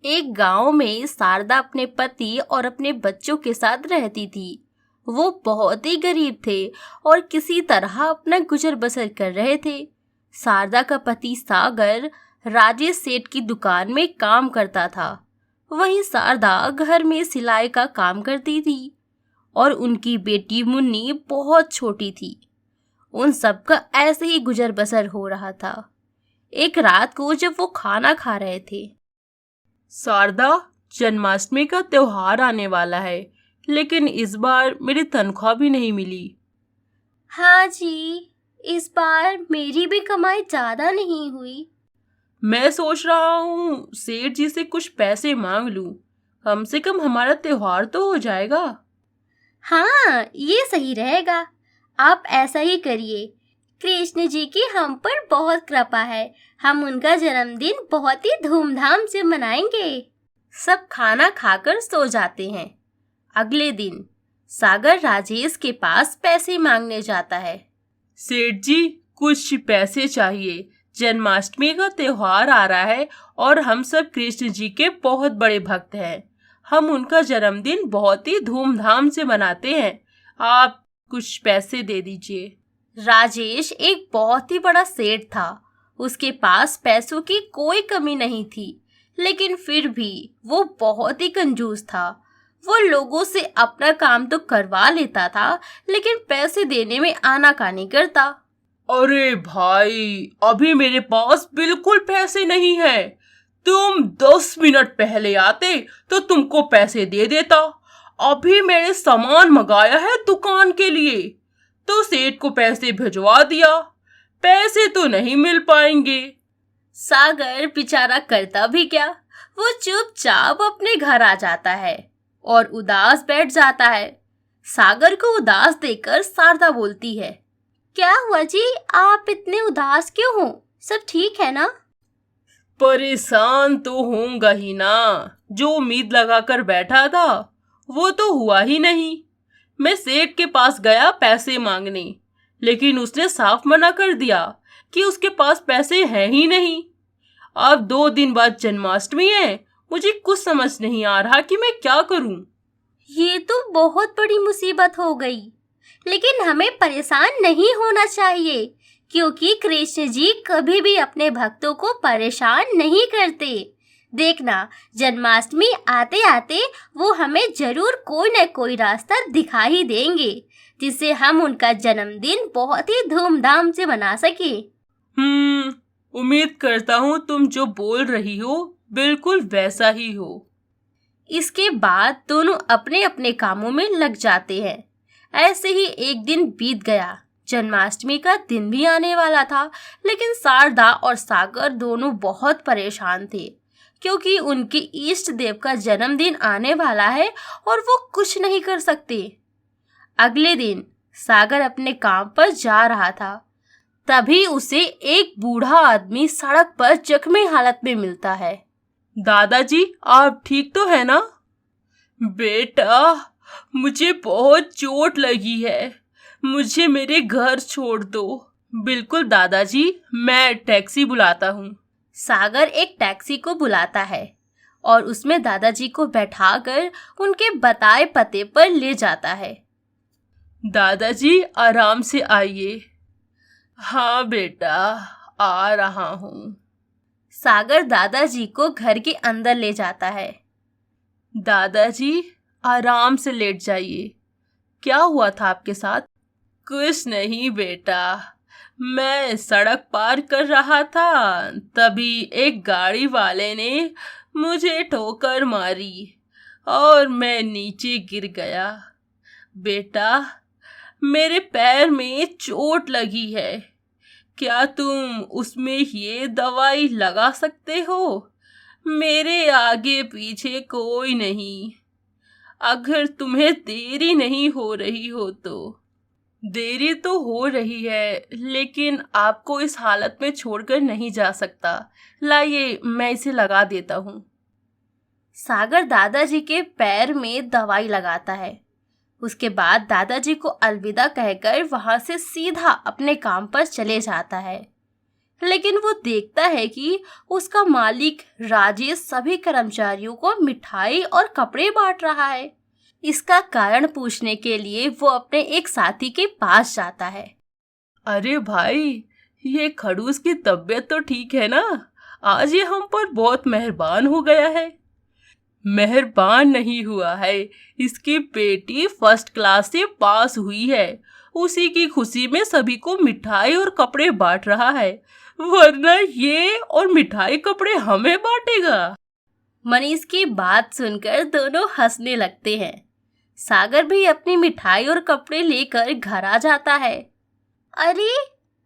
एक गांव में शारदा अपने पति और अपने बच्चों के साथ रहती थी। वो बहुत ही गरीब थे और किसी तरह अपना गुजर बसर कर रहे थे। शारदा का पति सागर राजेश सेठ की दुकान में काम करता था। वहीं शारदा घर में सिलाई का काम करती थी और उनकी बेटी मुन्नी बहुत छोटी थी। उन सबका ऐसे ही गुजर बसर हो रहा था। एक रात को जब वो खाना खा रहे थे, शारदा, जन्माष्टमी का त्योहार आने वाला है, लेकिन इस बार मेरी तनख्वाह भी नहीं मिली। हाँ जी, इस बार मेरी भी कमाई ज्यादा नहीं हुई। मैं सोच रहा हूँ सेठ जी से कुछ पैसे मांग लूँ, कम से कम हमारा त्योहार तो हो जाएगा। हाँ, ये सही रहेगा। आप ऐसा ही करिए। कृष्ण जी की हम पर बहुत कृपा है। हम उनका जन्मदिन बहुत ही धूमधाम से मनाएंगे। सब खाना खाकर सो जाते हैं। अगले दिन सागर राजेश के पास पैसे मांगने जाता है। सेठ जी, कुछ पैसे चाहिए। जन्माष्टमी का त्योहार आ रहा है और हम सब कृष्ण जी के बहुत बड़े भक्त हैं। हम उनका जन्मदिन बहुत ही धूमधाम से मनाते हैं। आप कुछ पैसे दे दीजिए। राजेश एक बहुत ही बड़ा सेठ था। उसके पास पैसों की कोई कमी नहीं थी, लेकिन फिर भी वो बहुत ही कंजूस था। वो लोगों से अपना काम तो करवा लेता था, लेकिन पैसे देने में आनाकानी करता। अरे भाई, अभी मेरे पास बिल्कुल पैसे नहीं है। तुम 10 मिनट पहले आते तो तुमको पैसे दे देता। अभी मैंने सामान मंगाया है दुकान के लिए, तो सेठ को पैसे भिजवा दिया। पैसे तो नहीं मिल पाएंगे। सागर बेचारा करता भी क्या, वो चुपचाप अपने घर आ जाता है और उदास बैठ जाता है। सागर को उदास देखकर शारदा बोलती है, क्या हुआ जी, आप इतने उदास क्यों हो? सब ठीक है ना? परेशान तो होऊंगा ही ना। जो उम्मीद लगाकर बैठा था वो तो हुआ ही नहीं। मैं सेठ के पास गया पैसे मांगने, लेकिन उसने साफ मना कर दिया कि उसके पास पैसे हैं ही नहीं। अब 2 दिन बाद जन्माष्टमी है। मुझे कुछ समझ नहीं आ रहा कि मैं क्या करूं। ये तो बहुत बड़ी मुसीबत हो गई, लेकिन हमें परेशान नहीं होना चाहिए, क्योंकि कृष्ण जी कभी भी अपने भक्तों को परेशान नहीं करते। देखना, जन्माष्टमी आते आते वो हमें जरूर कोई न कोई रास्ता दिखा ही देंगे, जिससे हम उनका जन्मदिन बहुत ही धूमधाम से मना सके। उम्मीद करता हूँ तुम जो बोल रही हो बिल्कुल वैसा ही हो। इसके बाद दोनों अपने अपने कामों में लग जाते हैं। ऐसे ही एक दिन बीत गया। जन्माष्टमी का दिन भी आने वाला था, लेकिन शारदा और सागर दोनों बहुत परेशान थे, क्योंकि उनके इष्ट देव का जन्मदिन आने वाला है और वो कुछ नहीं कर सकते। अगले दिन सागर अपने काम पर जा रहा था, तभी उसे एक बूढ़ा आदमी सड़क पर जख्मी हालत में मिलता है। दादाजी, आप ठीक तो है ना? बेटा, मुझे बहुत चोट लगी है। मुझे मेरे घर छोड़ दो। बिल्कुल दादाजी, मैं टैक्सी बुलाता हूँ। सागर एक टैक्सी को बुलाता है और उसमें दादाजी को बैठाकर उनके बताए पते पर ले जाता है। दादाजी, आराम से आइए। हाँ बेटा, आ रहा हूँ। सागर दादाजी को घर के अंदर ले जाता है। दादाजी, आराम से लेट जाइए। क्या हुआ था आपके साथ? कुछ नहीं बेटा, मैं सड़क पार कर रहा था, तभी एक गाड़ी वाले ने मुझे ठोकर मारी और मैं नीचे गिर गया। बेटा, मेरे पैर में चोट लगी है। क्या तुम उसमें ये दवाई लगा सकते हो? मेरे आगे पीछे कोई नहीं। अगर तुम्हें देरी नहीं हो रही हो तो। देरी तो हो रही है, लेकिन आपको इस हालत में छोड़कर नहीं जा सकता। लाइए, मैं इसे लगा देता हूँ। सागर दादाजी के पैर में दवाई लगाता है। उसके बाद दादाजी को अलविदा कहकर वहां से सीधा अपने काम पर चले जाता है। लेकिन वो देखता है कि उसका मालिक राजेश सभी कर्मचारियों को मिठाई और कपड़े बांट रहा है। इसका कारण पूछने के लिए वो अपने एक साथी के पास जाता है। अरे भाई, ये खड़ूस की तबीयत तो ठीक है ना? आज ये हम पर बहुत मेहरबान हो गया है। मेहरबान नहीं हुआ है, इसकी बेटी फर्स्ट क्लास से पास हुई है। उसी की खुशी में सभी को मिठाई और कपड़े बांट रहा है, वरना ये और मिठाई कपड़े हमें बांटेगा। मनीष की बात सुनकर दोनों हंसने लगते हैं। सागर भी अपनी मिठाई और कपड़े लेकर घर आ जाता है। अरे,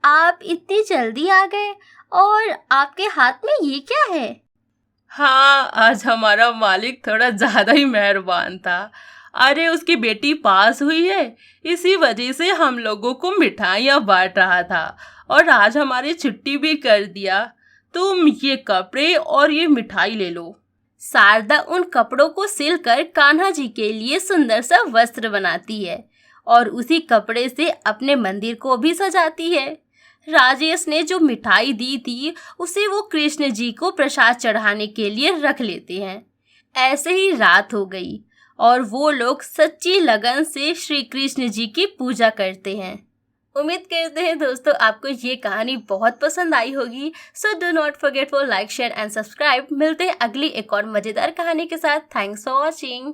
आप इतनी जल्दी आ गए और आपके हाथ में ये क्या है? हाँ, आज हमारा मालिक थोड़ा ज्यादा ही मेहरबान था। अरे, उसकी बेटी पास हुई है, इसी वजह से हम लोगों को मिठाइयाँ बांट रहा था और आज हमारी छुट्टी भी कर दिया। तुम ये कपड़े और ये मिठाई ले लो। शारदा उन कपड़ों को सिलकर कान्हा जी के लिए सुंदर सा वस्त्र बनाती है और उसी कपड़े से अपने मंदिर को भी सजाती है। राजेश ने जो मिठाई दी थी उसे वो कृष्ण जी को प्रसाद चढ़ाने के लिए रख लेते हैं। ऐसे ही रात हो गई और वो लोग सच्ची लगन से श्री कृष्ण जी की पूजा करते हैं। उम्मीद करते हैं दोस्तों आपको ये कहानी बहुत पसंद आई होगी। So do not forget for like, share and subscribe. मिलते हैं अगली एक और मजेदार कहानी के साथ। Thanks for watching.